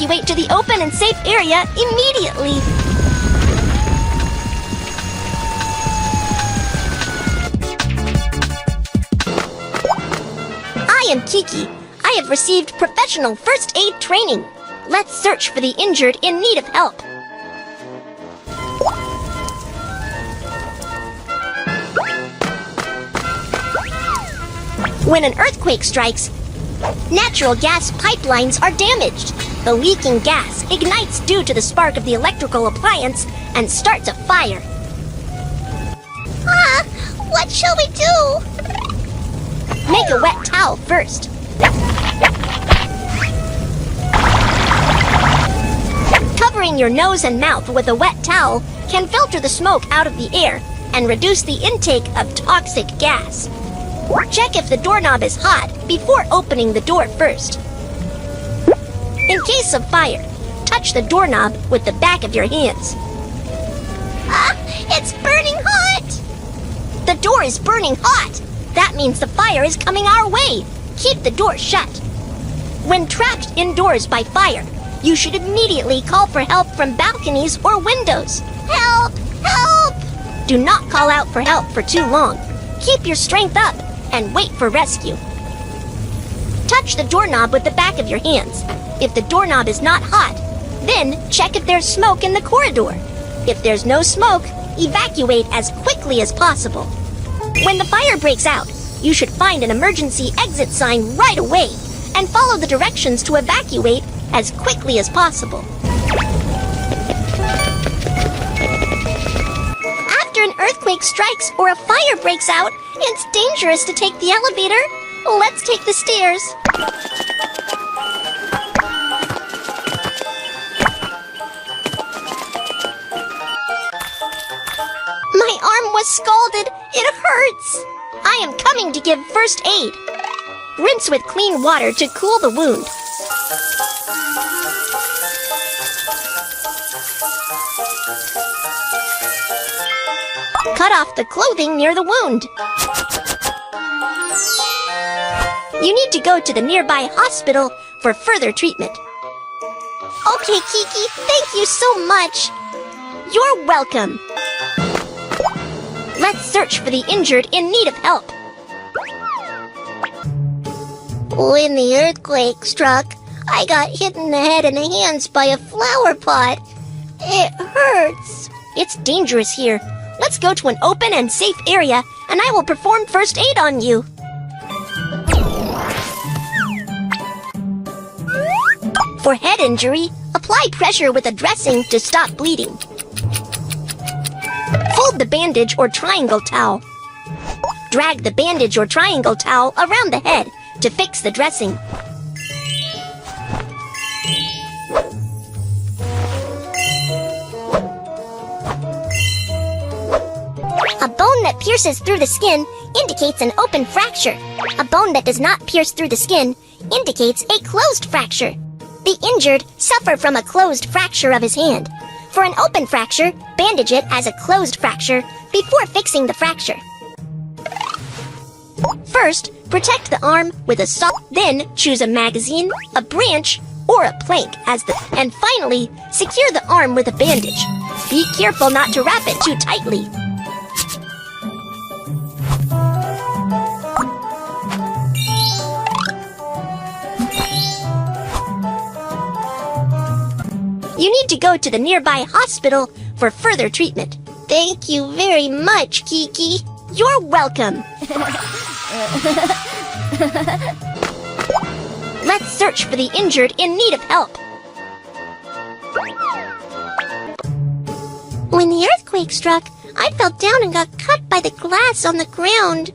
evacuate to the open and safe area immediately. I am Kiki. I have received professional first aid training. Let's search for the injured in need of help. When an earthquake strikes, natural gas pipelines are damaged. The leaking gas ignites due to the spark of the electrical appliance and starts a fire. What shall we do? Make a wet towel first. Covering your nose and mouth with a wet towel can filter the smoke out of the air and reduce the intake of toxic gas. Check if the doorknob is hot before opening the door first. In case of fire, touch the doorknob with the back of your hands. It's burning hot! The door is burning hot! That means the fire is coming our way. Keep the door shut. When trapped indoors by fire, you should immediately call for help from balconies or windows. Help! Help! Do not call out for help for too long. Keep your strength up and wait for rescue. Touch the doorknob with the back of your hands. If the doorknob is not hot, then check if there's smoke in the corridor. If there's no smoke, evacuate as quickly as possible. When the fire breaks out, you should find an emergency exit sign right away and follow the directions to evacuate as quickly as possible. After an earthquake strikes or a fire breaks out, it's dangerous to take the elevator. Let's take the stairs. My arm was scalded. It hurts. I am coming to give first aid. Rinse with clean water to cool the wound. Cut off the clothing near the wound. You need to go to the nearby hospital for further treatment. Okay, Kiki, thank you so much. You're welcome. Let's search for the injured in need of help. When the earthquake struck, I got hit in the head and the hands by a flower pot. It hurts. It's dangerous here. Let's go to an open and safe area, and I will perform first aid on you. For head injury, apply pressure with a dressing to stop bleeding. Fold the bandage or triangle towel. Drag the bandage or triangle towel around the head to fix the dressing. A bone that pierces through the skin indicates an open fracture. A bone that does not pierce through the skin indicates a closed fracture. The injured suffer from a closed fracture of his hand. For an open fracture, bandage it as a closed fracture before fixing the fracture. First, protect the arm with a sock. Then choose a magazine, a branch, or a plank and finally, secure the arm with a bandage. Be careful not to wrap it too tightly. You need to go to the nearby hospital for further treatment. Thank you very much, Kiki. You're welcome. Let's search for the injured in need of help. When the earthquake struck, I fell down and got cut by the glass on the ground.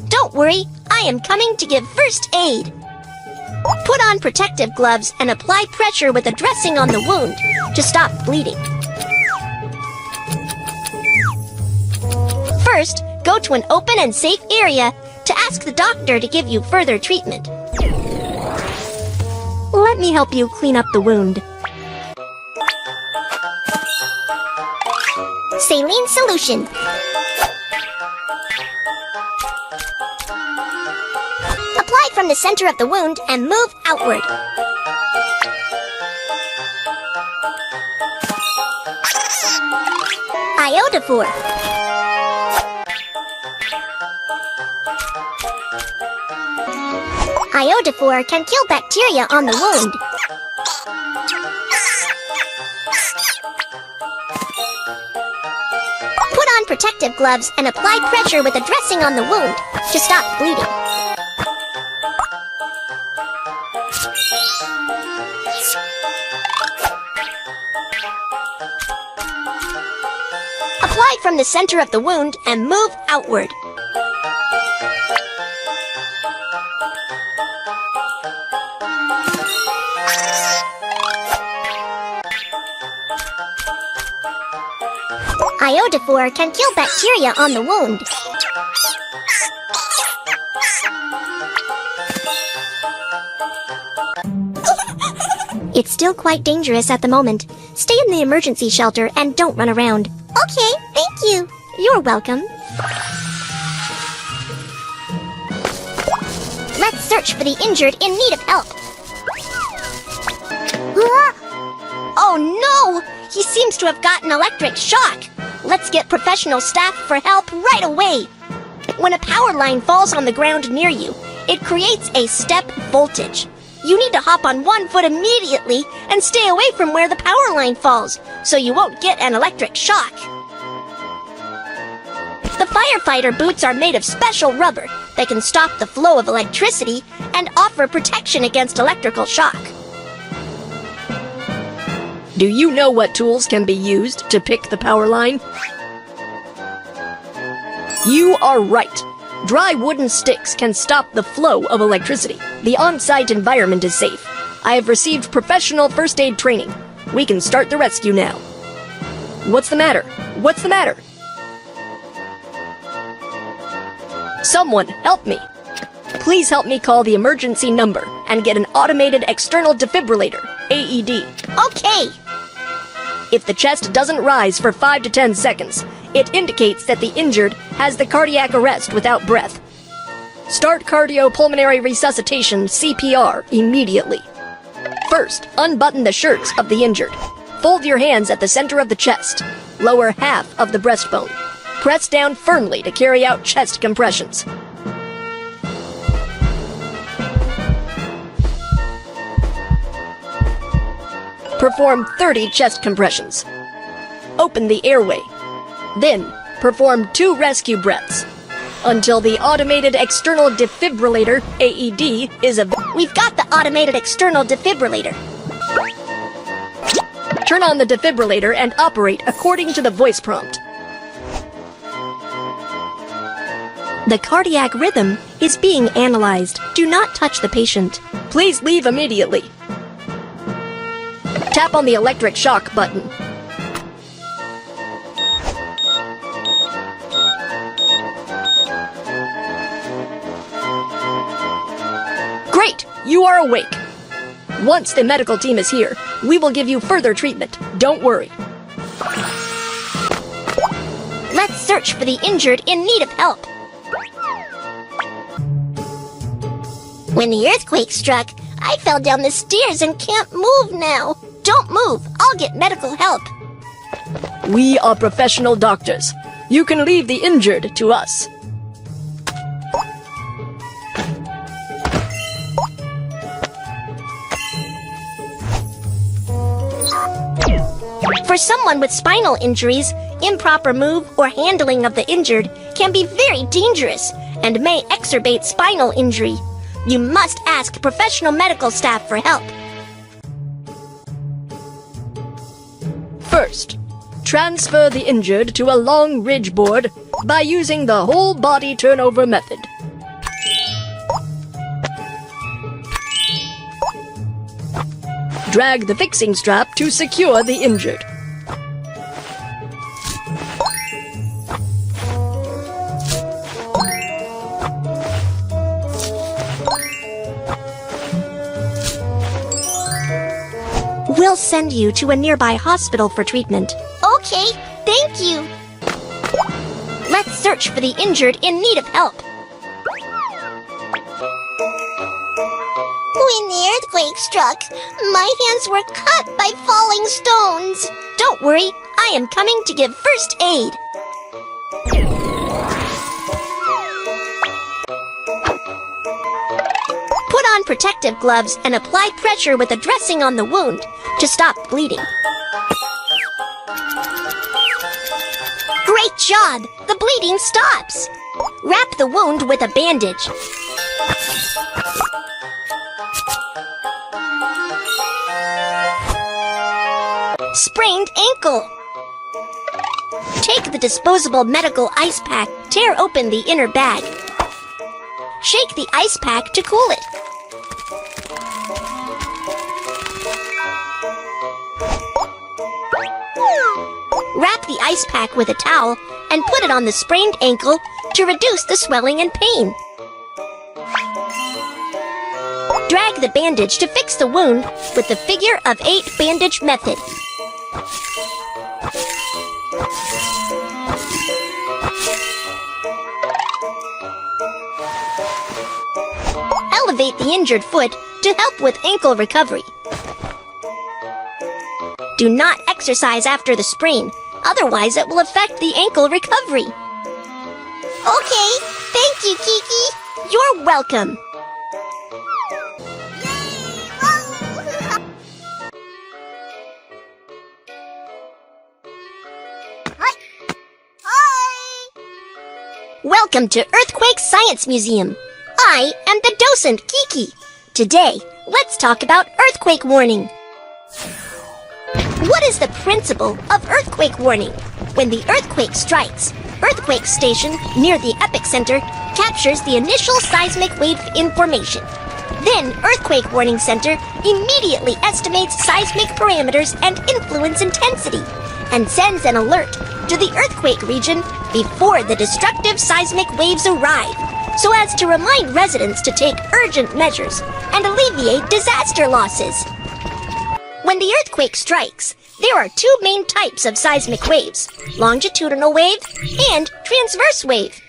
Don't worry, I am coming to give first aid. Put on protective gloves and apply pressure with a dressing on the wound to stop bleeding. First, go to an open and safe area to ask the doctor to give you further treatment. Let me help you clean up the wound. Saline solution. Apply from the center of the wound and move outward. Iodophore. Iodophore can kill bacteria on the wound. Put on protective gloves and apply pressure with a dressing on the wound to stop bleeding. Apply from the center of the wound and move outward. Iodophore can kill bacteria on the wound. It's still quite dangerous at the moment. Stay in the emergency shelter and don't run around. Okay, thank you. You're welcome. Let's search for the injured in need of help. Oh no! He seems to have gotten electric shock. Let's get professional staff for help right away. When a power line falls on the ground near you, it creates a step voltage. You need to hop on one foot immediately and stay away from where the power line falls, so you won't get an electric shock. The firefighter boots are made of special rubber that can stop the flow of electricity and offer protection against electrical shock. Do you know what tools can be used to pick the power line? You are right. Dry wooden sticks can stop the flow of electricity. The on-site environment is safe. I have received professional first aid training. We can start the rescue now. What's the matter? What's the matter? Someone help me. Please help me call the emergency number and get an automated external defibrillator, AED. Okay. If the chest doesn't rise for 5 to 10 seconds, it indicates that the injured has the cardiac arrest without breath. Start cardiopulmonary resuscitation, CPR, immediately. First, unbutton the shirts of the injured. Fold your hands at the center of the chest. Lower half of the breastbone. Press down firmly to carry out chest compressions. Perform 30 chest compressions. Open the airway. Then, perform 2 rescue breaths until the automated external defibrillator, AED, is available. We've got the automated external defibrillator. Turn on the defibrillator and operate according to the voice prompt. The cardiac rhythm is being analyzed. Do not touch the patient. Please leave immediately. Tap on the electric shock button. Great! You are awake. Once the medical team is here, we will give you further treatment. Don't worry. Let's search for the injured in need of help. When the earthquake struck, I fell down the stairs and can't move now. Don't move. I'll get medical help. We are professional doctors. You can leave the injured to us. For someone with spinal injuries, improper move or handling of the injured can be very dangerous and may exacerbate spinal injury. You must ask professional medical staff for help. First, transfer the injured to a long ridge board by using the whole body turnover method. Drag the fixing strap to secure the injured. We'll send you to a nearby hospital for treatment. Okay, thank you. Let's search for the injured in need of help. When the earthquake struck, my hands were cut by falling stones. Don't worry, I am coming to give first aid. Put on protective gloves and apply pressure with a dressing on the wound to stop bleeding. Great job! The bleeding stops. Wrap the wound with a bandage. Sprained ankle. Take the disposable medical ice pack, tear open the inner bag. Shake the ice pack to cool it. Wrap the ice pack with a towel and put it on the sprained ankle to reduce the swelling and pain. Drag the bandage to fix the wound with the figure-of-8 bandage method. Elevate the injured foot to help with ankle recovery. Do not exercise after the sprain, otherwise it will affect the ankle recovery. Okay, thank you, Kiki. You're welcome. Welcome to Earthquake Science Museum. I am the docent, Kiki. Today, let's talk about earthquake warning. What is the principle of earthquake warning? When the earthquake strikes, earthquake station near the epicenter captures the initial seismic wave information. Then earthquake warning center immediately estimates seismic parameters and influence intensity and sends an alert to the earthquake region before the destructive seismic waves arrive, so as to remind residents to take urgent measures and alleviate disaster losses. When the earthquake strikes, there are two main types of seismic waves: longitudinal wave and transverse wave.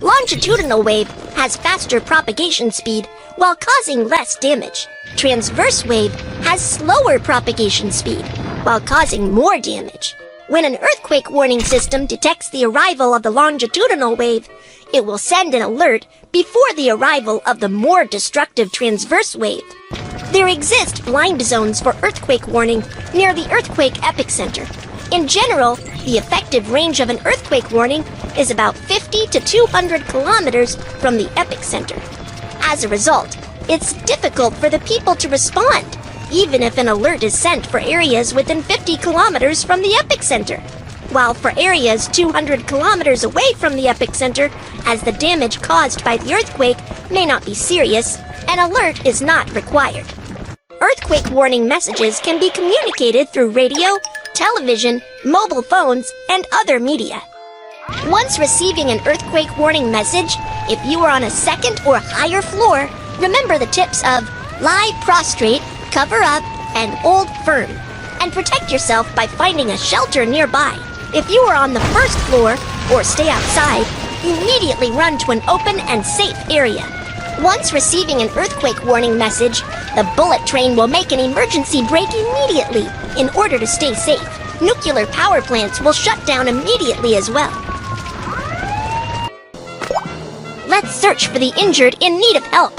Longitudinal wave has faster propagation speed while causing less damage. Transverse wave has slower propagation speed while causing more damage. When an earthquake warning system detects the arrival of the longitudinal wave, it will send an alert before the arrival of the more destructive transverse wave. There exist blind zones for earthquake warning near the earthquake epicenter. In general, the effective range of an earthquake warning is about 50 to 200 kilometers from the epicenter. As a result, it's difficult for the people to respond, even if an alert is sent for areas within 50 kilometers from the epicenter. While for areas 200 kilometers away from the epicenter, as the damage caused by the earthquake may not be serious, an alert is not required. Earthquake warning messages can be communicated through radio, television, mobile phones, and other media. Once receiving an earthquake warning message, if you are on a second or higher floor, remember the tips of lie prostrate, cover up, and hold firm, and protect yourself by finding a shelter nearby. If you are on the first floor or stay outside, immediately run to an open and safe area. Once receiving an earthquake warning message, the bullet train will make an emergency brake immediately in order to stay safe. Nuclear power plants will shut down immediately as well. Let's search for the injured in need of help.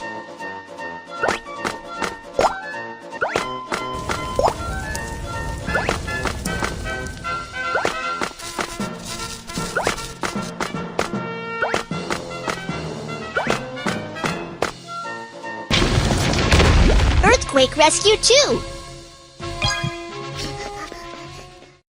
Earthquake Rescue 2!